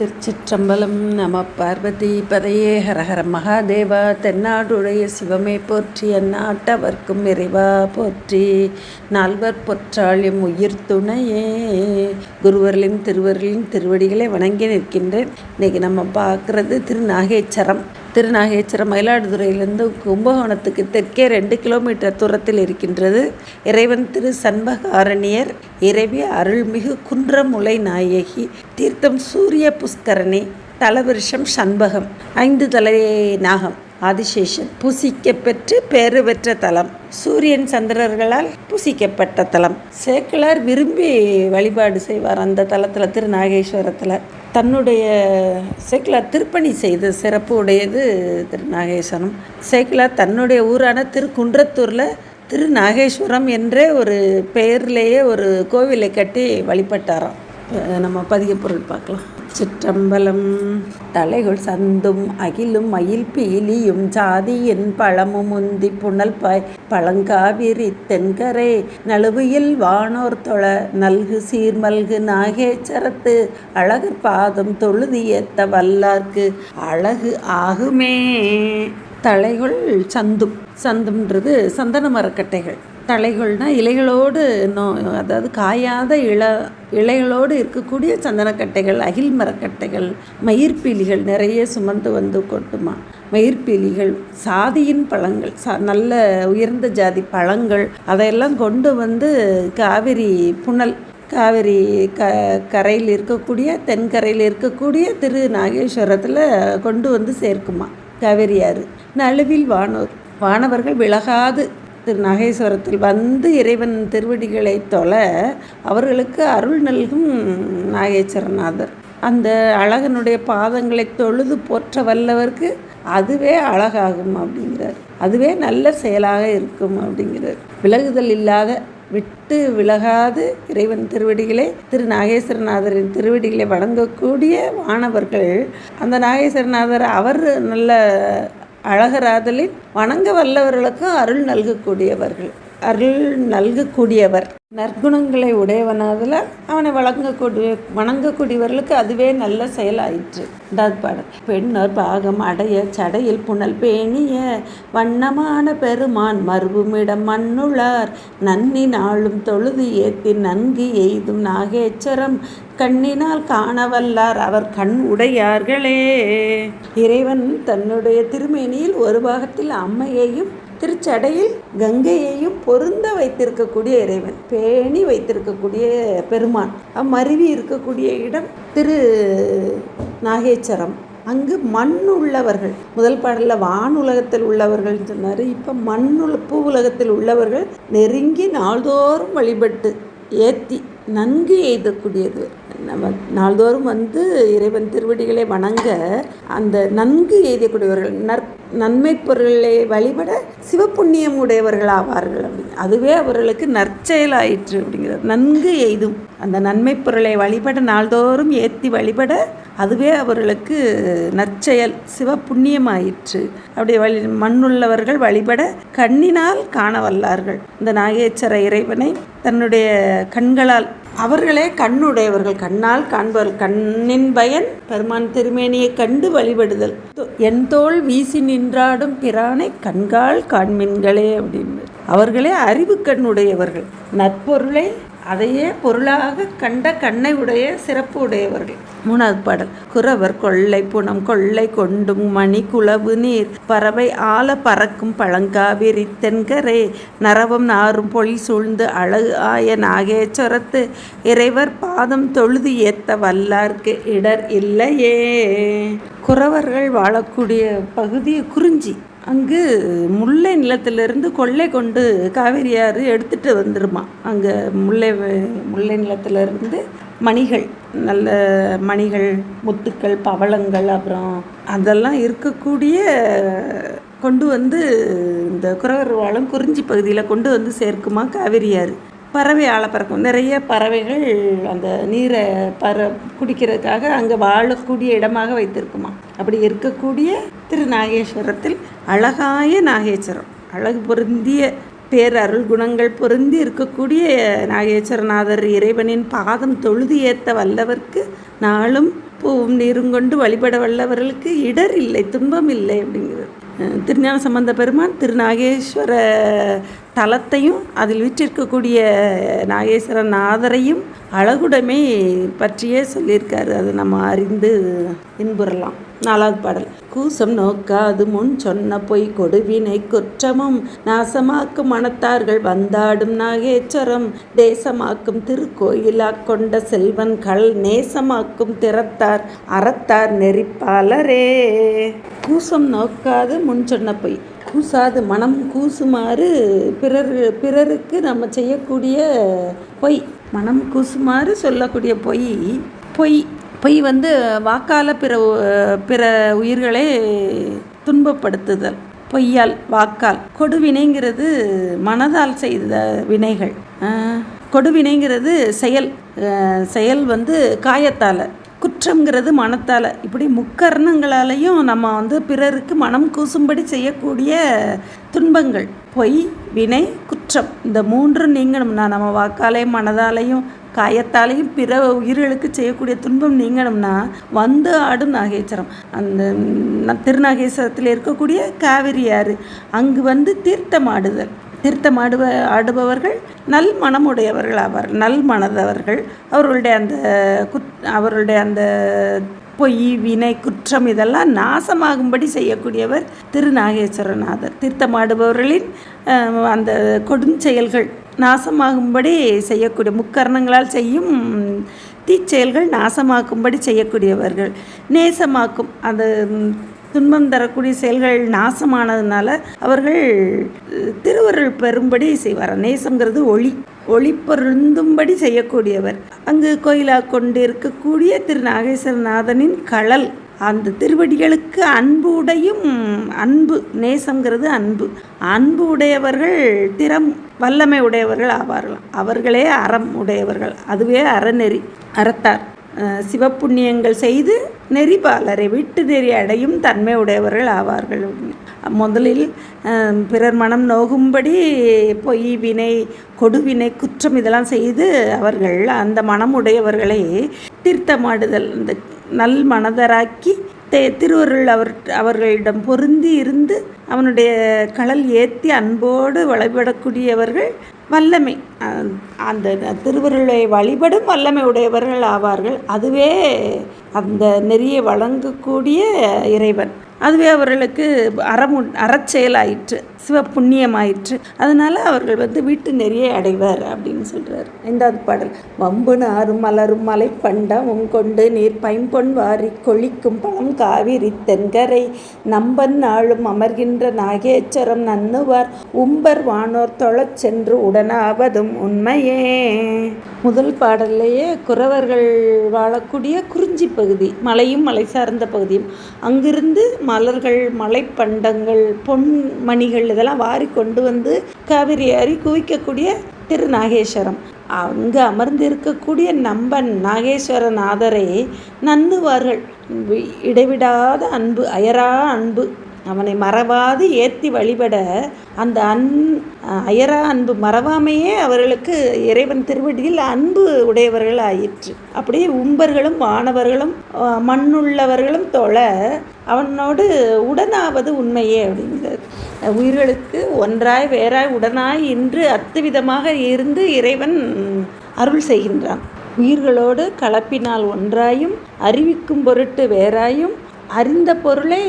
திருச்சிற்றம்பலம். நம பார்வதி பதையே ஹரஹர மகாதேவா. தென்னாடுடைய சிவமே போற்றி, அந்நாட்டவர்க்கும் இறைவா போற்றி. நால்வர் பொற்றாளியும் உயிர் துணையே. குருவர்களின் திருவர்களின் திருவடிகளை வணங்கி நிற்கின்றேன். இன்றைக்கி நம்ம பார்க்குறது திருநாகேச்சரம். திருநாகேச்சரம் மயிலாடுதுறையிலிருந்து கும்பகோணத்துக்கு தெற்கே 2 கிலோமீட்டர் தூரத்தில் இருக்கின்றது. இறைவன் திரு சண்பகாரணியர், இறைவி அருள்மிகு குன்றமுலை நாயகி, தீர்த்தம் சூரிய புஷ்கரணி, தலவிருஷம் சண்பகம், 5 தலை நாகம் ஆதிசேஷன் பூசிக்கப்பெற்று பேறு பெற்ற தலம், சூரியன் சந்திரர்களால் பூசிக்கப்பட்ட தலம். சேக்கிழார் விரும்பி வழிபாடு செய்வார் அந்த தலத்தில், திருநாகேஸ்வரத்தில். தன்னுடைய சேக்கிழார் திருப்பணி செய்த சிறப்பு உடையது திருநாகேஸ்வரம். சேக்கிழார் தன்னுடைய ஊரான திருக்குன்றத்தூரில் திருநாகேஸ்வரம் என்றே ஒரு பெயர்லேயே ஒரு கோவிலை கட்டி வழிபட்டாராம். நம்ம பதிக பொருள் பார்க்கலாம். சிற்றம்பலம். தலைகள் சந்தும் அகிலும் மயில் பீலியும் சாதியின் பழமும் முந்தி புனல் பாய் பழங்காவிரி தென்கரை நழுவியில் வானோர் தொழ நல்கு சீர்மல்கு நாகேச்சரத்து அழகு பாதம் தொழுதி ஏத்த வல்லார்க்கு அழகு ஆகுமே. தலைகள் சந்தும், சந்துன்றது சந்தன மரக்கட்டைகள். தலைகள்னால் இலைகளோடு அதாவது காயாத இலைகளோடு இருக்கக்கூடிய சந்தனக்கட்டைகள், அகில் மரக்கட்டைகள், மயிர்பீலிகள் நிறைய சுமந்து வந்து கொட்டுமா. மயிர்பீலிகள், சாதியின் பழங்கள், நல்ல உயர்ந்த ஜாதி பழங்கள், அதையெல்லாம் கொண்டு வந்து காவிரி புனல், காவிரி கரையில் இருக்கக்கூடிய தென்கரையில் இருக்கக்கூடிய திரு நாகேஸ்வரத்தில் கொண்டு வந்து சேர்க்குமா காவிரி ஆறு. நழுவில் வானவர்கள் விலகாது திரு நாகேஸ்வரத்தில் வந்து இறைவன் திருவடிகளை தொழ அவர்களுக்கு அருள் நல்கும் நாகேஸ்வரநாதர். அந்த அழகனுடைய பாதங்களை தொழுது போற்ற வல்லவர்க்கு அதுவே அழகாகும் அப்படிங்கிறார். அதுவே நல்ல செயலாக இருக்கும் அப்படிங்கிறார். விலகுதல் இல்லாத, விட்டு விலகாது இறைவன் திருவடிகளை, திரு நாகேஸ்வரநாதரின் திருவடிகளை வணங்கக்கூடிய வானவர்கள் அந்த நாகேஸ்வரநாதர் அவர் நல்ல அழகராதலில் வணங்க வல்லவர்களுக்கும் அருள் நல்கக்கூடியவர். நற்குணங்களை உடையவனாதல அவனை வணங்கக்கூடியவர்களுக்கு அதுவே நல்ல செயலாயிற்று. பாடல். பெண்ணோர் பாகம் அடைய சடையில் புனல் பேணிய வண்ணமான பெருமான் மறுபுமிடம் மண்ணுளார் நன்னி நாளும் தொழுது ஏத்தி நன்கு எய்தும் நாகேச்சரம் கண்ணினால் காணவல்லார் அவர் கண் உடையார்களே. இறைவன் தன்னுடைய திருமேனியில் ஒரு பாகத்தில் அம்மையையும் திருச்சடையில் கங்கையையும் பொருந்த வைத்திருக்கக்கூடிய இறைவன், பேணி வைத்திருக்கக்கூடிய பெருமான், அம்மருவி இருக்கக்கூடிய இடம் திரு நாகேச்சரம். அங்கு மண் உள்ளவர்கள், முதல் பாடலில் வானுலகத்தில் உள்ளவர்கள் சொன்னார். இப்போ பூ உலகத்தில் உள்ளவர்கள் நெருங்கி நாள்தோறும் வழிபட்டு ஏற்றி நன்கு எய்தக்கூடியது. நம்ம நாள்தோறும் வந்து இறைவன் திருவடிகளை வணங்க அந்த நன்கு எய்தக்கூடியவர்கள், நன்மை பொருளை வழிபட சிவப்புண்ணியம் உடையவர்கள் ஆவார்கள் அப்படின்னு. அதுவே அவர்களுக்கு நற்செயலாயிற்று அப்படிங்கிறது. நன்கு எய்தும் அந்த நன்மை பொருளை வழிபட, நாள்தோறும் ஏற்றி வழிபட அதுவே அவர்களுக்கு நற்செயல், சிவப்புண்ணியமாயிற்று. அப்படி மண்ணுள்ளவர்கள் வழிபட கண்ணினால் காண வல்லார்கள். இந்த நாகேச்சர இறைவனை தன்னுடைய கண்களால், அவர்களே கண்ணுடையவர்கள், கண்ணால் காண்பவர்கள். கண்ணின் பயன் பெருமான் திருமேனியை கண்டு வழிபடுதல். என் தோள் வீசி நின்றாடும் பிரானை கண்கால் காண்மின்களே அப்படின்னு. அவர்களே அறிவு கண்ணுடையவர்கள். நற்பொருளை அதையே பொருளாக கண்ட கண்ணை உடைய சிறப்பு உடையவர்கள். 3வது பாடல். குறவர் கொள்ளை புனம் கொள்ளை கொண்டும் மணி குளவு நீர் பறவை ஆல பறக்கும் பழங்காவிரி தென்கரை நரவம் நாரும் பொழி சூழ்ந்து அழகு ஆய நாகேஸ்வரத்து இறைவர் பாதம் தொழுது ஏத்த வல்லார்க்கு இடர் இல்லையே. குறவர்கள் வாழக்கூடிய பகுதி குறிஞ்சி. அங்கு முல்லை நிலத்திலிருந்து கொள்ளை கொண்டு காவிரியாறு எடுத்துகிட்டு வந்துடுமா. அங்கே முல்லை நிலத்திலிருந்து மணிகள், நல்ல மணிகள், முத்துக்கள், பவளங்கள், அப்புறம் அதெல்லாம் இருக்கக்கூடிய கொண்டு வந்து இந்த குறவர் வாழும் குறிஞ்சி பகுதியில் கொண்டு வந்து சேர்க்குமா காவிரியாறு. பறவை ஆழ பறக்கும். நிறைய பறவைகள் அந்த நீரை குடிக்கிறதுக்காக அங்கே வாழக்கூடிய இடமாக வைத்திருக்குமா. அப்படி இருக்கக்கூடிய திரு நாகேஸ்வரத்தில் அழகாய நாகேஸ்வரம், அழகு பொருந்திய பேரருள் குணங்கள் பொருந்தி இருக்கக்கூடிய நாகேஸ்வரநாதர் இறைவனின் பாதம் தொழுது ஏத்த வல்லவர்க்கு நாளும் பூவும் நீரும் கொண்டு வழிபட வல்லவர்களுக்கு இடர் இல்லை, துன்பம் இல்லை அப்படிங்கிறது. திருஞான சம்பந்த பெருமான் திருநாகேஸ்வர தலத்தையும் அதில் வீற்றிருக்கக்கூடிய நாகேஸ்வரன் நாதரையும் அழகுடைமை பற்றியே சொல்லியிருக்காரு. அது நம்ம அறிந்து இன்புறலாம். 4வது பாடல். கூசம் நோக்காது முன் சொன்ன பொய் கொடுவினை குற்றமும் நாசமாக்கும் மனத்தார்கள் வந்தாடும் நாகேச்சரம் தேசமாக்கும் திருக்கோயிலா கொண்ட செல்வன் கள் நேசமாக்கும் திறத்தார் அறத்தார் நெறிப்பாலரே. கூசம் நோக்காது முன் சொன்ன பொய், கூசாது மனம் கூசுமாறு பிறருக்கு நம்ம செய்யக்கூடிய பொய், மனம் கூசுமாறு சொல்லக்கூடிய பொய் வந்து வாக்கால் பிற உயிர்களை துன்பப்படுத்துதல், பொய்யால் வாக்கால். கொடுவினைங்கிறது மனதால் செய்த வினைகள். கொடுவினைங்கிறது செயல் வந்து காயத்தால், குற்றங்கிறது மனத்தால். இப்படி முக்கரணங்களாலையும் நம்ம வந்து பிறருக்கு மனம் கூசும்படி செய்யக்கூடிய துன்பங்கள் பொய், வினை, குற்றம். இந்த 3 நீங்கணும்னா நம்ம வாக்காலையும் மனதாலையும் காயத்தாலையும் பிற உயிர்களுக்கு செய்யக்கூடிய துன்பம் நீங்கணும்னா வந்து ஆடும் நாகேச்சரம். அந்த திருநாகேஸ்வரத்தில் இருக்கக்கூடிய காவிரி ஆறு, அங்கு வந்து ஆடுபவர்கள் நல் மனமுடையவர்கள் ஆவார், நல் மனதவர்கள். அவர்களுடைய அந்த பொய், வினை, குற்றம் இதெல்லாம் நாசமாகும்படி செய்யக்கூடியவர் திருநாகேஸ்வரநாதர். தீர்த்தமாடுபவர்களின் அந்த கொடுஞ்செயல்கள் நாசமாகும்படி செய்யக்கூடிய, முக்கரணங்களால் செய்யும் தீச்செயல்கள் நாசமாக்கும்படி செய்யக்கூடியவர்கள். நேசமாக்கும், அந்த துன்பம் தரக்கூடிய செயல்கள் நாசமானதுனால அவர்கள் திருவருள் பெறும்படி செய்வார். நேசங்கிறது ஒளி பொருந்தும்படி செய்யக்கூடியவர். அங்கு கோயிலாக கொண்டு இருக்கக்கூடிய திருநாகேஸ்வரநாதனின் கழல், அந்த திருவடிகளுக்கு அன்பு நேசங்கிறது அன்பு உடையவர்கள் வல்லமை உடையவர்கள் ஆவார்களாம். அவர்களே அறம் உடையவர்கள், அதுவே அறநெறி, அறத்தார். சிவப்புண்ணியங்கள் செய்து நெறிபாலரை விட்டு நெறி அடையும் தன்மை உடையவர்கள் ஆவார்கள். முதலில் பிறர் மனம் நோகும்படி பொய், வினை, கொடுவினை, குற்றம் இதெல்லாம் செய்து அவர்கள் அந்த மனம் உடையவர்களை தீர்த்தமாடுதல், அந்த நல் மனதராக்கி திருவருள் அவர்களிடம் பொருந்தி இருந்து அவனுடைய கழல் ஏற்றி அன்போடு வழிபடக்கூடியவர்கள் வல்லமை, அந்த திருவருளை வழிபடும் வல்லமை உடையவர்கள் ஆவார்கள். அதுவே அந்த நெறியை வழங்கக்கூடிய இறைவன், அதுவே அவர்களுக்கு அறச்செயலாயிற்று, சிவப்புண்ணியமாயிற்று. அதனால் அவர்கள் வந்து வீட்டு நெறியை அடைவர் அப்படின்னு சொல்கிறார். 5வது பாடல். வம்பு நாரும் மலரும் மலைப்பண்டமும் கொண்டு நீர் பைம்பொன் வாரி கொழிக்கும் பழம் காவிரி தென்கரை நம்பன் நாளும் அமர்கின்ற நாகேச்சரம் நன்னுவார் உம்பர் வானோர் தொழச் சென்று உடனாவதும் உண்மையே. முதல் பாடல்லையே குறவர்கள் வாழக்கூடிய குறிஞ்சி பகுதி, மலையும் மலை சார்ந்த பகுதியும், அங்கிருந்து மலர்கள், மலைப்பண்டங்கள், பொன்மணிகள் இதெல்லாம் வாரி கொண்டு வந்து காவிரி ஆறி குவிக்கக்கூடிய திருநாகேஸ்வரம். அங்கு அமர்ந்து இருக்கக்கூடிய நம்பன் நாகேஸ்வரநாதரை நன்னுவார்கள். இடைவிடாத அன்பு, அயரா அன்பு, அவனை மறவாது ஏற்றி வழிபட அந்த அயரா அன்பு மறவாமையே அவர்களுக்கு இறைவன் திருவடியில் அன்பு உடையவர்கள் ஆயிற்று. அப்படியே உம்பர்களும் வானவர்களும் மண்ணுள்ளவர்களும் தொழ அவனோடு உடனாவது உண்மையே அப்படிங்கிறது. உயிர்களுக்கு ஒன்றாய் வேறாய் உடனாய் இன்று அத்துவிதமாக இருந்து இறைவன் அருள் செய்கின்றான். உயிர்களோடு கலப்பினால் ஒன்றாயும் அறிவிக்கும் பொருட்டு வேறாயும் அறிந்த பொருளை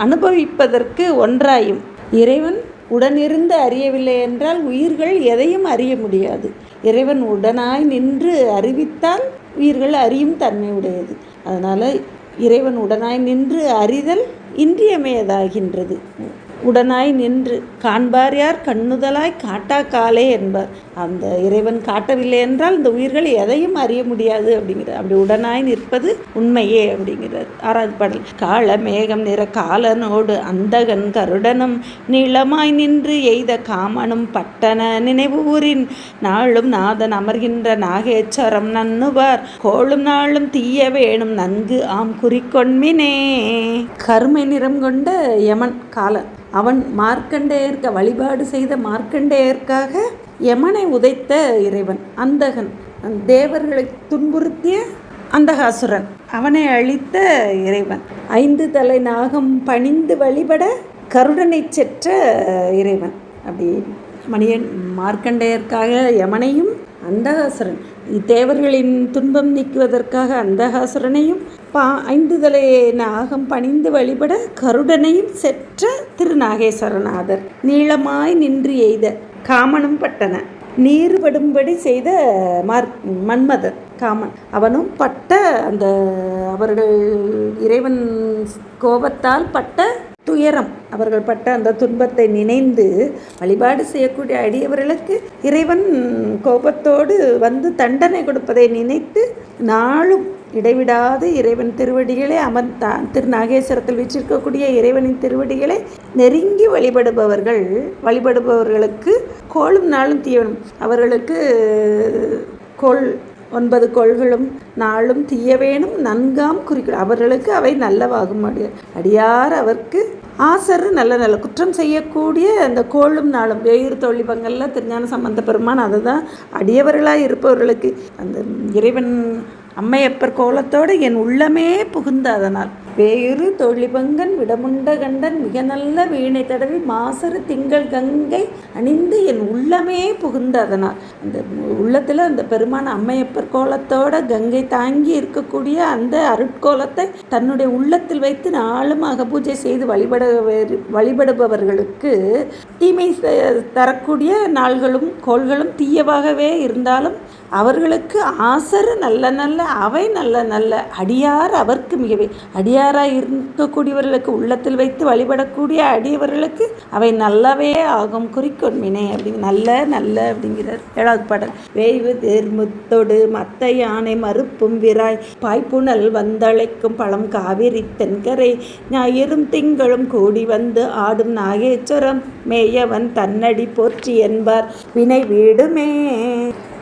அனுபவிப்பதற்கு ஒன்றாயும். இறைவன் உடனிருந்து அறியவில்லை என்றால் உயிர்கள் எதையும் அறிய முடியாது. இறைவன் உடனாய் நின்று அறிவித்தால் உயிர்கள் அறியும் தன்மை உடையது. அதனால் இறைவன் உடனாய் நின்று அறிதல் இன்றியமையதாகின்றது. உடனாய் நின்று காண்பார் யார் கண்ணுதலாய் காட்டா காலே என்பார். அந்த இறைவன் காட்டவில்லை என்றால் இந்த உயிர்கள் எதையும் அறிய முடியாது அப்படிங்கிறார். அப்படி உடனாய் நிற்பது உண்மையே அப்படிங்கிறார். 6வது பாடல். கால மேகம் நிற காலனோடு அந்தகன் கருடனும் நீளமாய் நின்று எய்த காமனும் பட்டன நினைவு ஊரின் நாளும் நாதன் அமர்கின்ற நாகேச்சரம் நன்னுவார் கோளும் நாளும் தீய வேணும் நன்கு ஆம் குறிக்கொண்மினே. கருமை நிறம் கொண்ட யமன் காலன், அவன் மார்க்கண்டேயர்க்க வழிபாடு செய்த மார்க்கண்டேயர்க்காக யமனை உதைத்த இறைவன். அந்தகன், தேவர்களை துன்புறுத்திய அந்தகாசுரன், அவனை அழித்த இறைவன். 5 தலை நாகம் பணிந்து வழிபட கருடனை செற்ற இறைவன். அப்படி மணியன் மார்க்கண்டேயருக்காக யமனையும் அந்தகாசுரன் தேவர்களின் துன்பம் நீக்குவதற்காக அந்தகாசுரனையும் 5 தலை நாகம் பணிந்து வழிபட கருடனையும் செற்ற திருநாகேஸ்வரநாதர். நீளமாய் நின்று எய்த காமனும் பட்டன நீர்படும்படி செய்த மன்மதன் காமன் அவனும் பட்ட அந்த அவர்கள் இறைவன் கோபத்தால் பட்ட துயரம், அவர்கள் பட்ட அந்த துன்பத்தை நினைந்து வழிபாடு செய்யக்கூடிய அடியவர்களுக்கு இறைவன் கோபத்தோடு வந்து தண்டனை கொடுப்பதை நினைத்து நாளும் இடைவிடாது இறைவன் திருவடிகளை திருநாகேஸ்வரத்தில் வீற்றிருக்கக்கூடிய இறைவனின் திருவடிகளை நெருங்கி வழிபடுபவர்களுக்கு கோளும் நாளும் தீவனம். அவர்களுக்கு 9 கோள்களும் நாளும் தீய வேணும் நன்காம் குறிக்கணும். அவர்களுக்கு அவை நல்லவாகும். அடியார் அவர்க்கு ஆசரு நல்ல குற்றம் செய்யக்கூடிய அந்த கோளும் நாளும் வேயிறு தொழிபங்களில் திருஞான சம்பந்த பெருமான் அதை தான் அடியவர்களாக இருப்பவர்களுக்கு அந்த இறைவன் அம்மையப்பர் கோலத்தோடு என் உள்ளமே புகுந்த அதனால் வேறு தொழிபங்கன் விடமுண்ட கண்டன் மிக நல்ல வீணை தடவி மாசரு திங்கள் கங்கை அணிந்து என் உள்ளமே புகுந்த அதனால் அந்த உள்ளத்தில் அந்த பெருமான அம்மையப்பர் கோலத்தோட கங்கை தாங்கி இருக்கக்கூடிய அந்த அருட்கோலத்தை தன்னுடைய உள்ளத்தில் வைத்து நாளும் அகபூஜை செய்து வழிபடுபவர்களுக்கு தீமை தரக்கூடிய நாள்களும் கோள்களும் தீயவாகவே இருந்தாலும் அவர்களுக்கு ஆசரு நல்ல அவை நல்ல அடியார் அவர்க்கு மிகவே அடியாராய் இருக்கக்கூடியவர்களுக்கு உள்ளத்தில் வைத்து வழிபடக்கூடிய அடியவர்களுக்கு அவை நல்லவே ஆகும் குறிக்கொன்மினே நல்ல அப்படிங்கிறார் 7வது பாடல். வேய்வு தேர்முத்தொடு மத்த யானை மறுப்பும் விராய் பாய்ப்புணல் வந்தழைக்கும் பழம் காவிரி தென்கரை ஞாயிறும் திங்களும் கூடி வந்து ஆடும் நாகேஸ்வரம் மேயவன் தன்னடி போற்றி என்பார் வினை வீடுமே.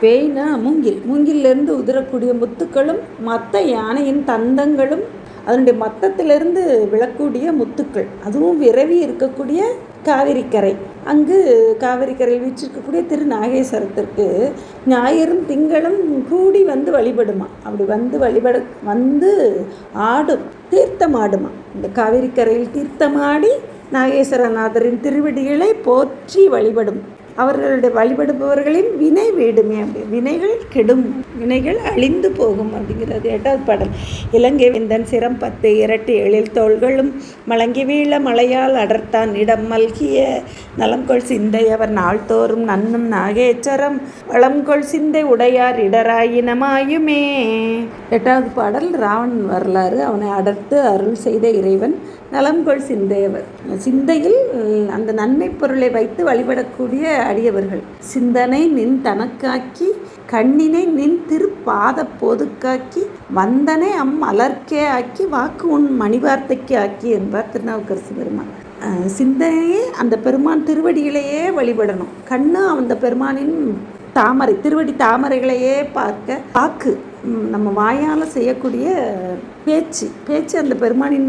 பேய்னா மூங்கிலிருந்து உதிரக்கூடிய முத்துக்களும் மத்த யானையின் தந்தங்களும் அதனுடைய மத்தத்திலிருந்து விழக்கூடிய முத்துக்கள், அதுவும் விரவி இருக்கக்கூடிய காவிரிக்கரை. அங்கு காவிரிக்கரையில் வீற்றிருக்கக்கூடிய திருநாகேஸ்வரத்திற்கு ஞாயிறும் திங்களும் கூடி வந்து வழிபடுமா. அப்படி வந்து ஆடும் தீர்த்தம் ஆடுமா. இந்த காவிரிக்கரையில் தீர்த்தமாடி நாகேஸ்வரநாதரின் திருவடிகளை போற்றி வழிபடும் அவர்களுடைய வழிபடுபவர்களின் வினை வீடுமே. அப்படி வினைகள் கெடும், வினைகள் அழிந்து போகும் அப்படிங்கிறது 8வது பாடல். இலங்கை வெந்தன் சிரம் 10 இரட்டு எழில் தோள்களும் மலங்கி வீழ மலையால் அடர்த்தான் இடம் மல்கிய நலம்கொள் சிந்தை அவர் நாள்தோறும் நன்னும் நாகேச்சரம் வளம்கொள் சிந்தை உடையார் இடராயினமாயுமே. 8வது பாடல் ராவணன் வரலாறு. அவனை அடர்த்து அருள் செய்த இறைவன் நலம்கொள் சிந்தையவர். சிந்தையில் அந்த நன்மை பொருளை வைத்து வழிபடக்கூடிய அடியவர்கள் சிந்தனை நின் தனக்காக்கி கண்ணினை நின் திருப்பாத போதுக்காக்கி வந்தனை மலர்க்கே ஆக்கி வாக்கு உன் மணிவார்த்தைக்கு ஆக்கி என்பார் திருநாவுக்கரசு பெருமான். சிந்தனையே அந்த பெருமான் திருவடிகளையே வழிபடணும். கண்ணு அந்த பெருமானின் தாமரை திருவடி தாமரைகளையே பார்க்க, வாக்கு நம்ம வாயால் செய்யக்கூடிய பேச்சு அந்த பெருமானின்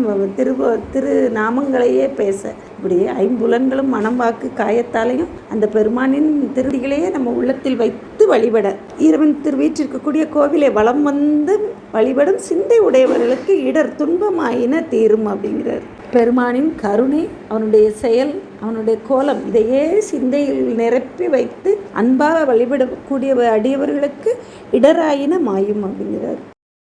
திரு நாமங்களையே பேச, இப்படி 5 புலன்களும் மனம் வாக்கு காயத்தாலையும் அந்த பெருமானின் திருவடிகளையே நம்ம உள்ளத்தில் வைத்து வழிபட இறைவன் வீற்றிருக்கக்கூடிய கோவிலை வலம் வந்து வழிபடும் சிந்தை உடையவர்களுக்கு இடர் துன்பமாயின தீரும் அப்படிங்கிறார். பெருமானின் கருணை, அவனுடைய செயல், அவனுடைய கோலம் இதையே சிந்தையில் நிரப்பி வைத்து அன்பாக வழிபடக்கூடிய அடியவர்களுக்கு இடராயின மாயும் அப்படிங்கிறார்.